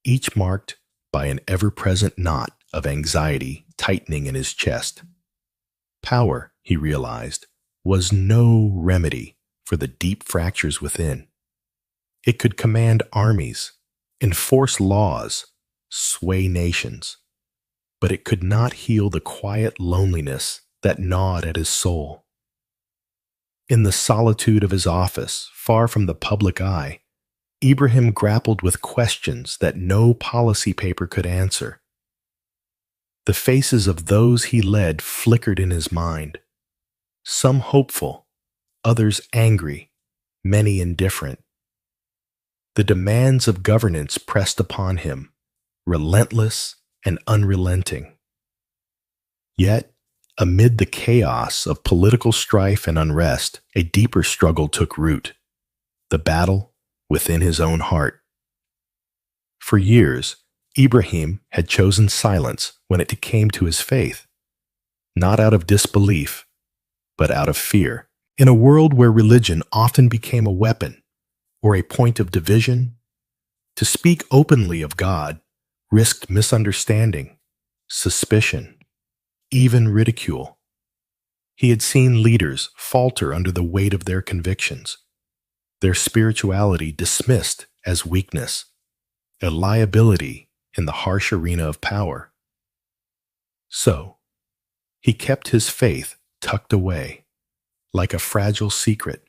each marked by an ever-present knot of anxiety tightening in his chest. Power, he realized, was no remedy for the deep fractures within. It could command armies, enforce laws, sway nations, but it could not heal the quiet loneliness that gnawed at his soul. In the solitude of his office, far from the public eye, Ibrahim grappled with questions that no policy paper could answer. The faces of those he led flickered in his mind, some hopeful, others angry, many indifferent. The demands of governance pressed upon him, relentless and unrelenting. Yet, amid the chaos of political strife and unrest, a deeper struggle took root, the battle within his own heart. For years, Ibrahim had chosen silence when it came to his faith, not out of disbelief, but out of fear. In a world where religion often became a weapon or a point of division, to speak openly of God risked misunderstanding, suspicion, even ridicule. He had seen leaders falter under the weight of their convictions, their spirituality dismissed as weakness, a liability in the harsh arena of power. So, he kept his faith tucked away, like a fragile secret,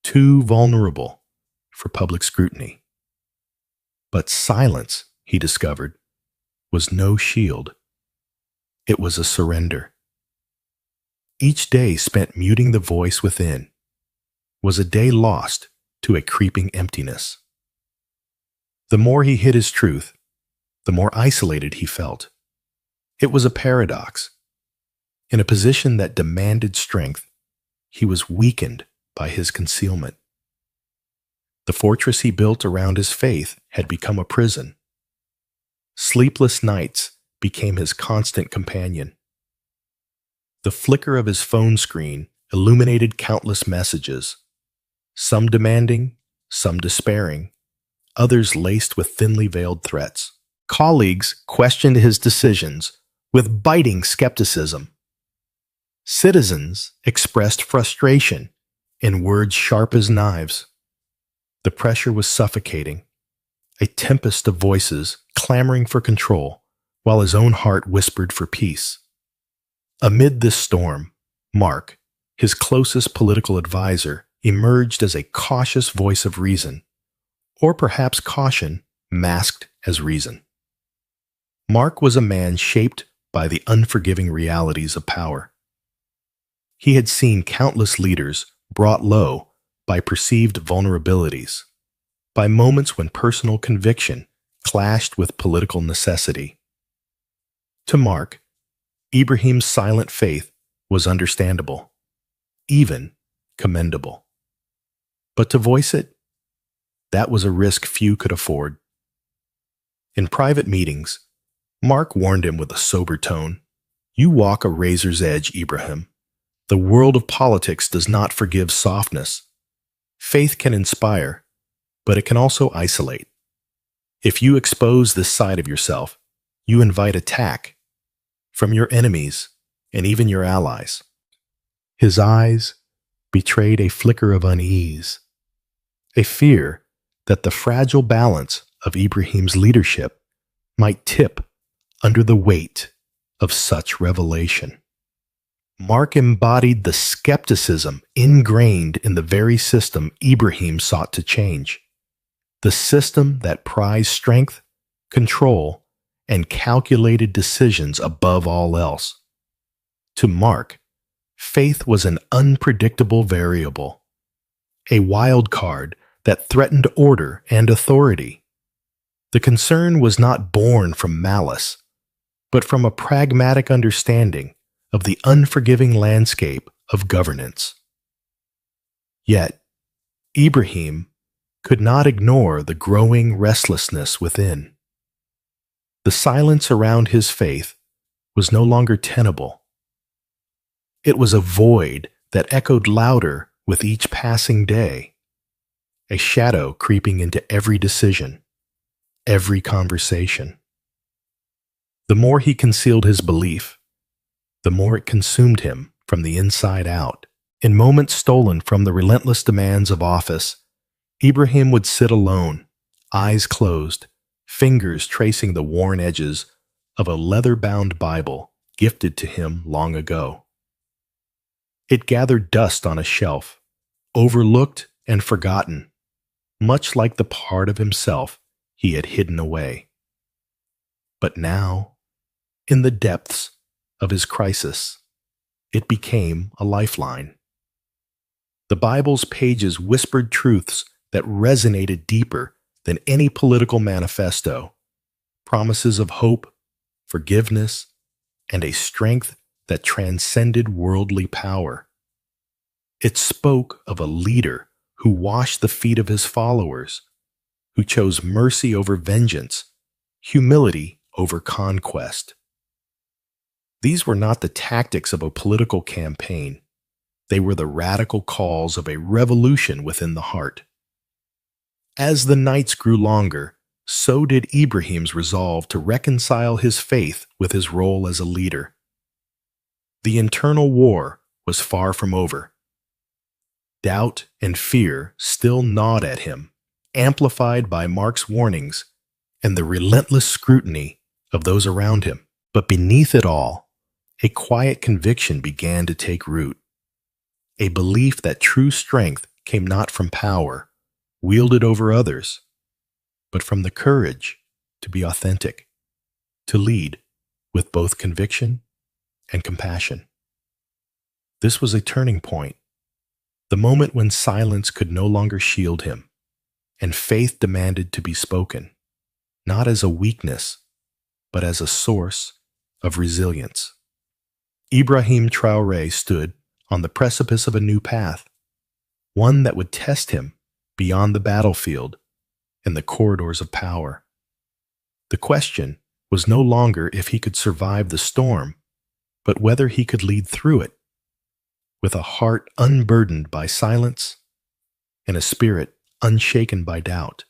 too vulnerable for public scrutiny. But silence, he discovered, was no shield. It was a surrender. Each day spent muting the voice within was a day lost to a creeping emptiness. The more he hid his truth, the more isolated he felt. It was a paradox. In a position that demanded strength, he was weakened by his concealment. The fortress he built around his faith had become a prison. Sleepless nights became his constant companion. The flicker of his phone screen illuminated countless messages, some demanding, some despairing, others laced with thinly veiled threats. Colleagues questioned his decisions with biting skepticism. Citizens expressed frustration in words sharp as knives. The pressure was suffocating, a tempest of voices clamoring for control, while his own heart whispered for peace. Amid this storm, Mark, his closest political advisor, emerged as a cautious voice of reason, or perhaps caution masked as reason. Mark was a man shaped by the unforgiving realities of power. He had seen countless leaders brought low by perceived vulnerabilities, by moments when personal conviction clashed with political necessity. To Mark, Ibrahim's silent faith was understandable, even commendable. But to voice it, that was a risk few could afford. In private meetings, Mark warned him with a sober tone, "You walk a razor's edge, Ibrahim. The world of politics does not forgive softness. Faith can inspire, but it can also isolate. If you expose this side of yourself, you invite attack from your enemies and even your allies." His eyes betrayed a flicker of unease, a fear that the fragile balance of Ibrahim's leadership might tip under the weight of such revelation. Mark embodied the skepticism ingrained in the very system Ibrahim sought to change, the system that prized strength, control, and calculated decisions above all else. To Mark, faith was an unpredictable variable, a wild card that threatened order and authority. The concern was not born from malice, but from a pragmatic understanding of the unforgiving landscape of governance. Yet, Ibrahim could not ignore the growing restlessness within. The silence around his faith was no longer tenable. It was a void that echoed louder with each passing day, a shadow creeping into every decision, every conversation. The more he concealed his belief, the more it consumed him from the inside out. In moments stolen from the relentless demands of office, Ibrahim would sit alone, eyes closed, fingers tracing the worn edges of a leather-bound Bible gifted to him long ago. It gathered dust on a shelf, overlooked and forgotten, much like the part of himself he had hidden away. But now, in the depths of his crisis, it became a lifeline. The Bible's pages whispered truths that resonated deeper than any political manifesto, promises of hope, forgiveness, and a strength that transcended worldly power. It spoke of a leader who washed the feet of his followers, who chose mercy over vengeance, humility over conquest. These were not the tactics of a political campaign. They were the radical calls of a revolution within the heart. As the nights grew longer, so did Ibrahim's resolve to reconcile his faith with his role as a leader. The internal war was far from over. Doubt and fear still gnawed at him, amplified by Mark's warnings and the relentless scrutiny of those around him. But beneath it all, a quiet conviction began to take root, a belief that true strength came not from power, wielded over others, but from the courage to be authentic, to lead with both conviction and compassion. This was a turning point, the moment when silence could no longer shield him, and faith demanded to be spoken, not as a weakness, but as a source of resilience. Ibrahim Traoré stood on the precipice of a new path, one that would test him beyond the battlefield and the corridors of power. The question was no longer if he could survive the storm, but whether he could lead through it, with a heart unburdened by silence and a spirit unshaken by doubt.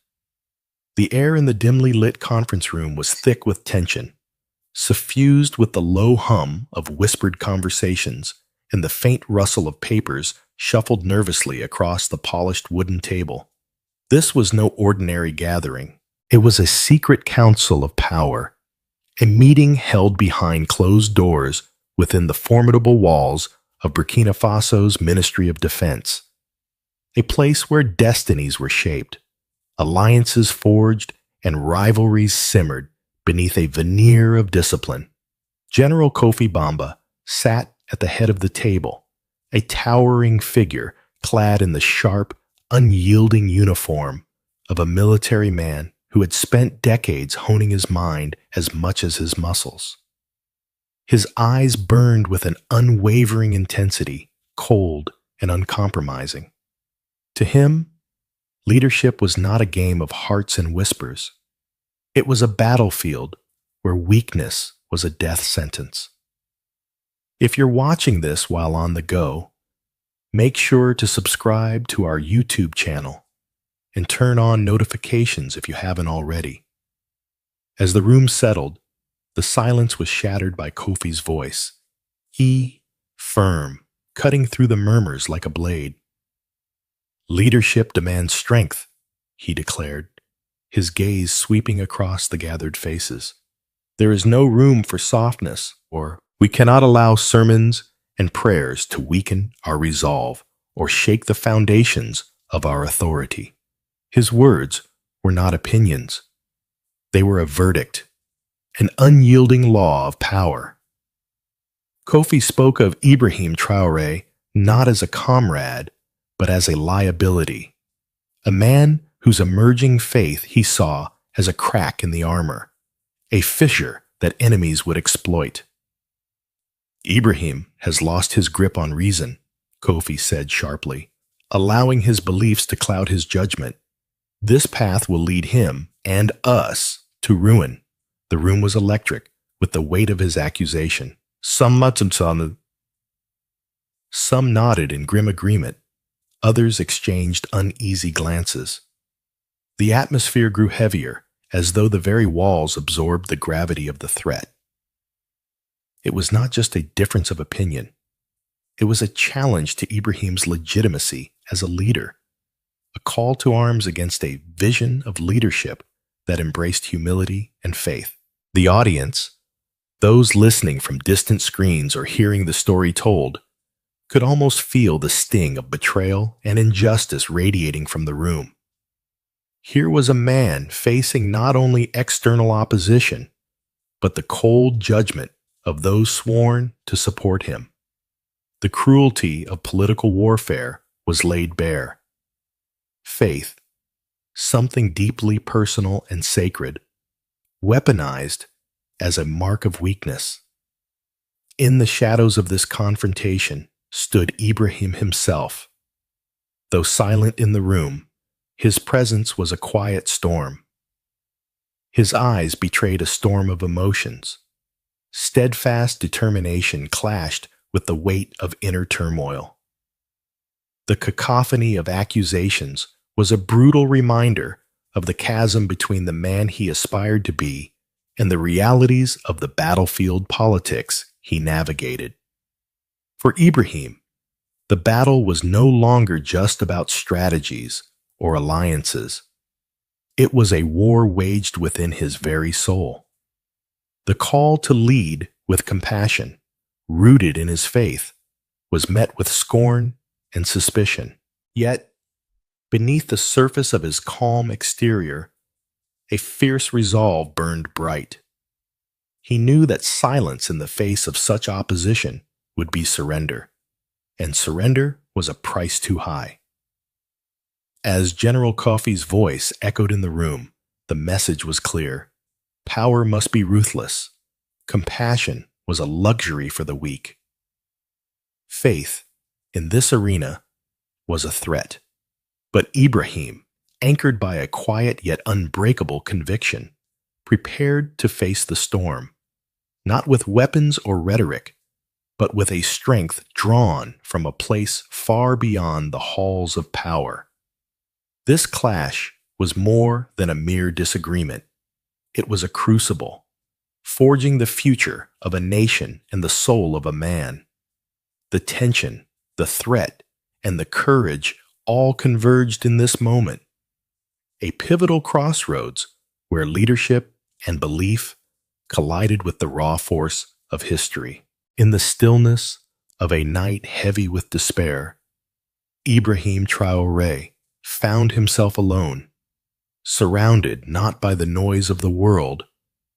The air in the dimly lit conference room was thick with tension, suffused with the low hum of whispered conversations and the faint rustle of papers shuffled nervously across the polished wooden table. This was no ordinary gathering. It was a secret council of power, a meeting held behind closed doors within the formidable walls of Burkina Faso's Ministry of Defense, a place where destinies were shaped, alliances forged, and rivalries simmered beneath a veneer of discipline. General Kofi Bamba sat at the head of the table, a towering figure clad in the sharp, unyielding uniform of a military man who had spent decades honing his mind as much as his muscles. His eyes burned with an unwavering intensity, cold and uncompromising. To him, leadership was not a game of hearts and whispers. It was a battlefield where weakness was a death sentence. If you're watching this while on the go, make sure to subscribe to our YouTube channel and turn on notifications if you haven't already. As the room settled, the silence was shattered by Kofi's voice. Firm, cutting through the murmurs like a blade. "Leadership demands strength," he declared, his gaze sweeping across the gathered faces. "There is no room for softness, or we cannot allow sermons and prayers to weaken our resolve or shake the foundations of our authority." His words were not opinions. They were a verdict, an unyielding law of power. Kofi spoke of Ibrahim Traoré not as a comrade, but as a liability, a man whose emerging faith he saw as a crack in the armor, a fissure that enemies would exploit. "Ibrahim has lost his grip on reason," Kofi said sharply, allowing his beliefs to cloud his judgment. "This path will lead him and us to ruin." The room was electric with the weight of his accusation. Some nodded in grim agreement. Others exchanged uneasy glances. The atmosphere grew heavier as though the very walls absorbed the gravity of the threat. It was not just a difference of opinion. It was a challenge to Ibrahim's legitimacy as a leader, a call to arms against a vision of leadership that embraced humility and faith. The audience, those listening from distant screens or hearing the story told, could almost feel the sting of betrayal and injustice radiating from the room. Here was a man facing not only external opposition, but the cold judgment of those sworn to support him. The cruelty of political warfare was laid bare. Faith, something deeply personal and sacred, weaponized as a mark of weakness. In the shadows of this confrontation stood Ibrahim himself. Though silent in the room, his presence was a quiet storm. His eyes betrayed a storm of emotions. Steadfast determination clashed with the weight of inner turmoil. The cacophony of accusations was a brutal reminder of the chasm between the man he aspired to be and the realities of the battlefield politics he navigated. For Ibrahim, the battle was no longer just about strategies or alliances. It was a war waged within his very soul. The call to lead with compassion, rooted in his faith, was met with scorn and suspicion. Yet, beneath the surface of his calm exterior, a fierce resolve burned bright. He knew that silence in the face of such opposition would be surrender, and surrender was a price too high. As General Coffey's voice echoed in the room, the message was clear. Power must be ruthless. Compassion was a luxury for the weak. Faith, in this arena, was a threat. But Ibrahim, anchored by a quiet yet unbreakable conviction, prepared to face the storm, not with weapons or rhetoric, but with a strength drawn from a place far beyond the halls of power. This clash was more than a mere disagreement. It was a crucible, forging the future of a nation and the soul of a man. The tension, the threat, and the courage all converged in this moment, a pivotal crossroads where leadership and belief collided with the raw force of history. In the stillness of a night heavy with despair, Ibrahim Traoré found himself alone, surrounded not by the noise of the world,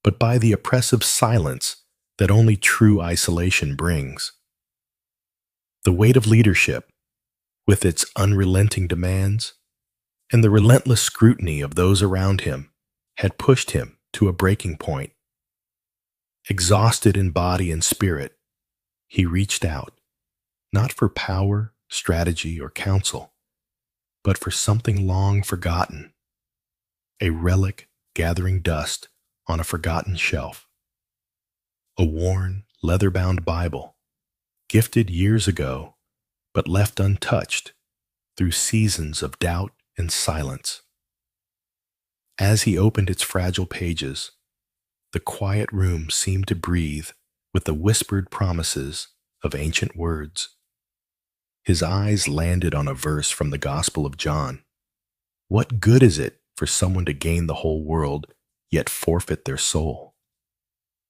but by the oppressive silence that only true isolation brings. The weight of leadership, with its unrelenting demands, and the relentless scrutiny of those around him, had pushed him to a breaking point. Exhausted in body and spirit, he reached out, not for power, strategy, or counsel, but for something long forgotten, a relic gathering dust on a forgotten shelf, a worn, leather-bound Bible, gifted years ago, but left untouched through seasons of doubt and silence. As he opened its fragile pages, the quiet room seemed to breathe with the whispered promises of ancient words. His eyes landed on a verse from the Gospel of John. What good is it for someone to gain the whole world, yet forfeit their soul?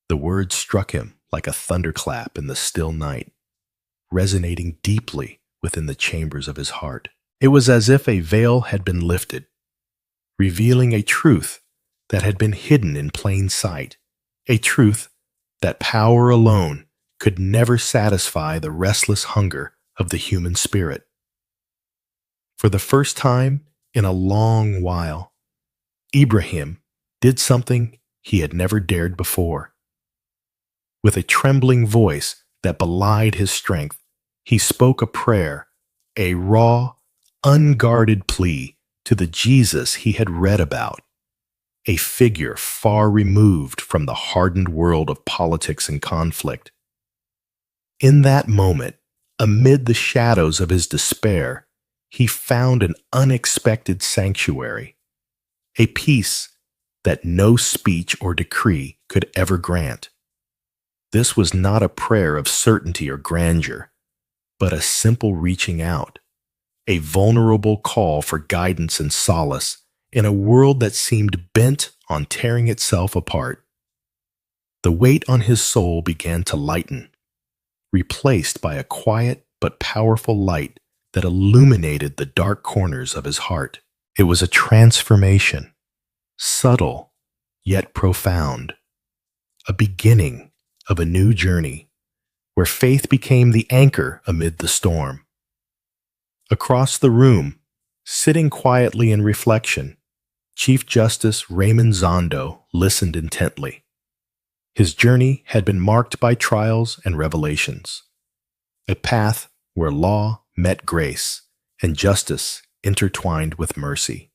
The words struck him like a thunderclap in the still night, resonating deeply within the chambers of his heart. It was as if a veil had been lifted, revealing a truth that had been hidden in plain sight, a truth that power alone could never satisfy the restless hunger of the human spirit. For the first time in a long while, Ibrahim did something he had never dared before. With a trembling voice that belied his strength, he spoke a prayer, a raw, unguarded plea to the Jesus he had read about, a figure far removed from the hardened world of politics and conflict. In that moment, amid the shadows of his despair, he found an unexpected sanctuary, a peace that no speech or decree could ever grant. This was not a prayer of certainty or grandeur, but a simple reaching out, a vulnerable call for guidance and solace in a world that seemed bent on tearing itself apart. The weight on his soul began to lighten, replaced by a quiet but powerful light that illuminated the dark corners of his heart. It was a transformation, subtle yet profound, a beginning of a new journey where faith became the anchor amid the storm. Across the room, sitting quietly in reflection, Chief Justice Raymond Zondon listened intently. His journey had been marked by trials and revelations, a path where law met grace and justice intertwined with mercy.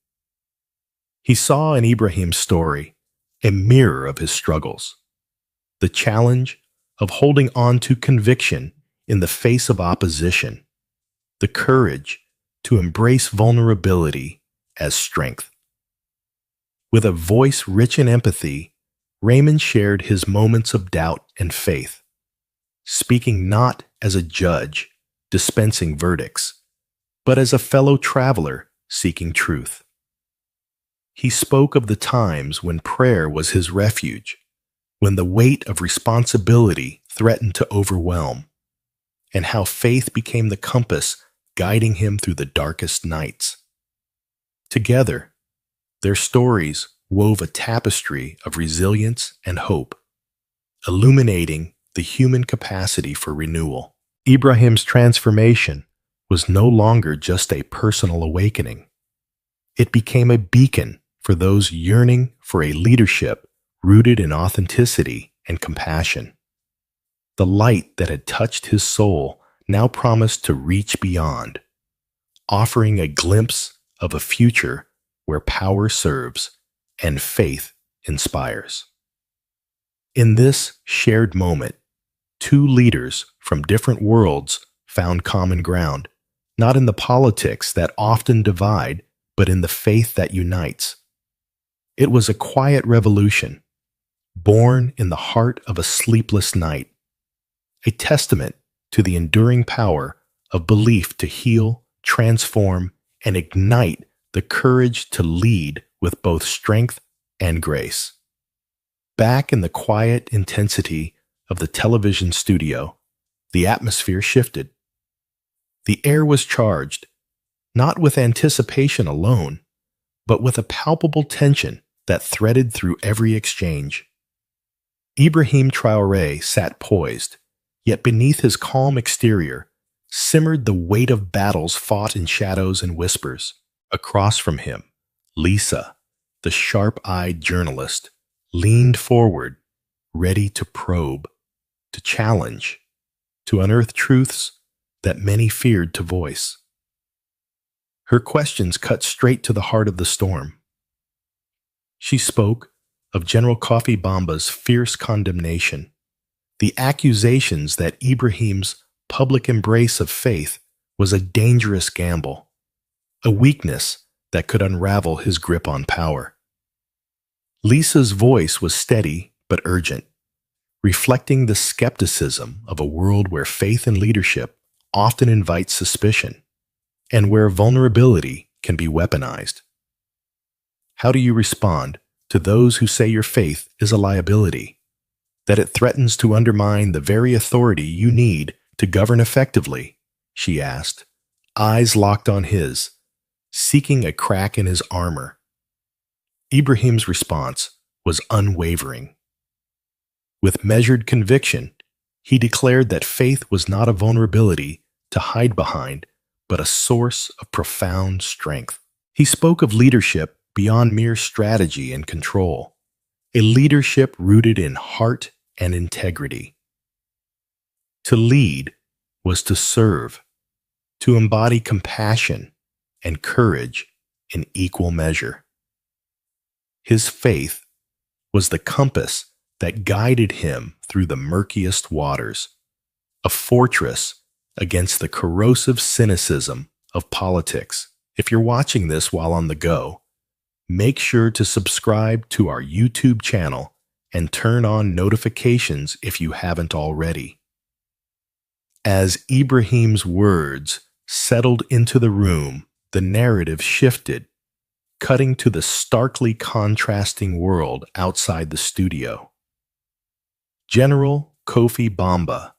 He saw in Ibrahim's story a mirror of his struggles, the challenge of holding on to conviction in the face of opposition, the courage to embrace vulnerability as strength. With a voice rich in empathy, Raymond shared his moments of doubt and faith, speaking not as a judge dispensing verdicts, but as a fellow traveler seeking truth. He spoke of the times when prayer was his refuge, when the weight of responsibility threatened to overwhelm, and how faith became the compass guiding him through the darkest nights. Together, their stories wove a tapestry of resilience and hope, illuminating the human capacity for renewal. Ibrahim's transformation was no longer just a personal awakening. It became a beacon for those yearning for a leadership rooted in authenticity and compassion. The light that had touched his soul now promised to reach beyond, offering a glimpse of a future where power serves and faith inspires. In this shared moment, two leaders from different worlds found common ground, not in the politics that often divide, but in the faith that unites. It was a quiet revolution, born in the heart of a sleepless night, a testament to the enduring power of belief to heal, transform, and ignite the courage to lead with both strength and grace. Back in the quiet intensity of the television studio, the atmosphere shifted. The air was charged, not with anticipation alone, but with a palpable tension that threaded through every exchange. Ibrahim Traoré sat poised, yet beneath his calm exterior simmered the weight of battles fought in shadows and whispers. Across from him, Lisa, the sharp-eyed journalist, leaned forward, ready to probe, to challenge, to unearth truths that many feared to voice. Her questions cut straight to the heart of the storm. She spoke of General Kofi Bamba's fierce condemnation, the accusations that Ibrahim's public embrace of faith was a dangerous gamble, a weakness that could unravel his grip on power. Lisa's voice was steady but urgent, reflecting the skepticism of a world where faith and leadership often invite suspicion, and where vulnerability can be weaponized. How do you respond to those who say your faith is a liability, that it threatens to undermine the very authority you need to govern effectively? She asked, eyes locked on his, seeking a crack in his armor. Ibrahim's response was unwavering. With measured conviction, he declared that faith was not a vulnerability to hide behind, but a source of profound strength. He spoke of leadership beyond mere strategy and control, a leadership rooted in heart and integrity. To lead was to serve, to embody compassion and courage in equal measure. His faith was the compass that guided him through the murkiest waters, a fortress against the corrosive cynicism of politics. If you're watching this while on the go, make sure to subscribe to our YouTube channel and turn on notifications if you haven't already. As Ibrahim's words settled into the room, the narrative shifted, cutting to the starkly contrasting world outside the studio. General Kofi Bamba,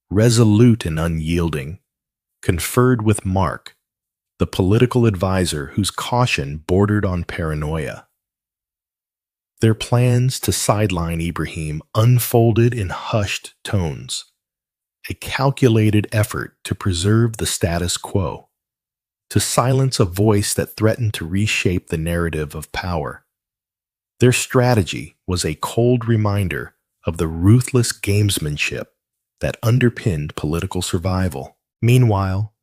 resolute and unyielding, conferred with Mark, the political advisor whose caution bordered on paranoia. Their plans to sideline Ibrahim unfolded in hushed tones, a calculated effort to preserve the status quo, to silence a voice that threatened to reshape the narrative of power. Their strategy was a cold reminder of the ruthless gamesmanship that underpinned political survival. Meanwhile,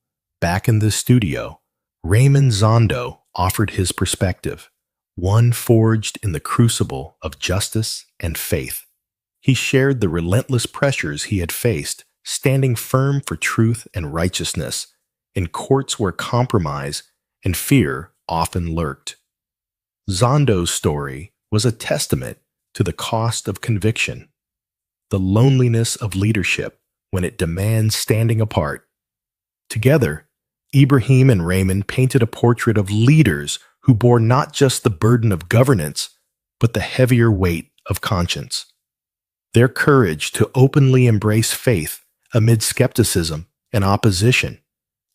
back in the studio, Raymond Zondon offered his perspective, one forged in the crucible of justice and faith. He shared the relentless pressures he had faced, standing firm for truth and righteousness in courts where compromise and fear often lurked. Zondon's story was a testament to the cost of conviction, the loneliness of leadership when it demands standing apart. Together, Ibrahim and Raymond painted a portrait of leaders who bore not just the burden of governance, but the heavier weight of conscience. Their courage to openly embrace faith amid skepticism and opposition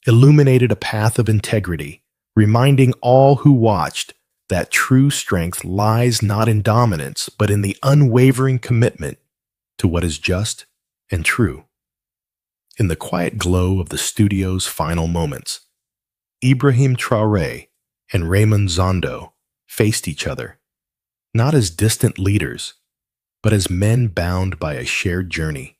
illuminated a path of integrity, reminding all who watched that true strength lies not in dominance, but in the unwavering commitment to what is just and true. In the quiet glow of the studio's final moments, Ibrahim Traoré and Raymond Zondon faced each other, not as distant leaders, but as men bound by a shared journey.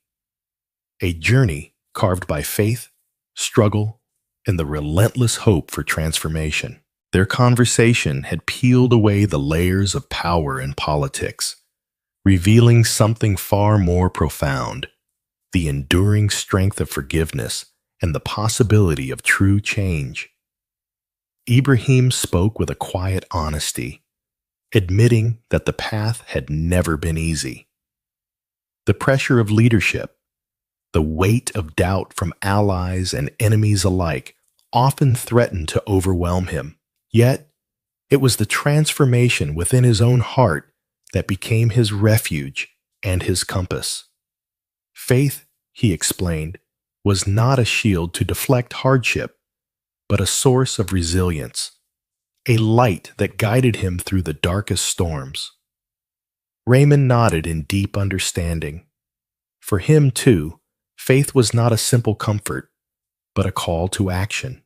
A journey carved by faith, struggle, and the relentless hope for transformation. Their conversation had peeled away the layers of power and politics, revealing something far more profound: the enduring strength of forgiveness and the possibility of true change. Ibrahim spoke with a quiet honesty, admitting that the path had never been easy. The pressure of leadership, the weight of doubt from allies and enemies alike, often threatened to overwhelm him. Yet, it was the transformation within his own heart that became his refuge and his compass. Faith, he explained, was not a shield to deflect hardship, but a source of resilience, a light that guided him through the darkest storms. Raymond nodded in deep understanding. For him, too, faith was not a simple comfort, but a call to action,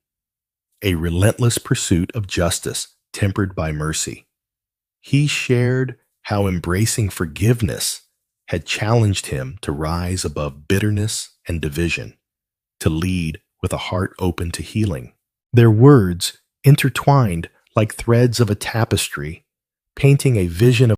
a relentless pursuit of justice tempered by mercy. He shared how embracing forgiveness had challenged him to rise above bitterness and division, to lead with a heart open to healing. Their words intertwined like threads of a tapestry, painting a vision of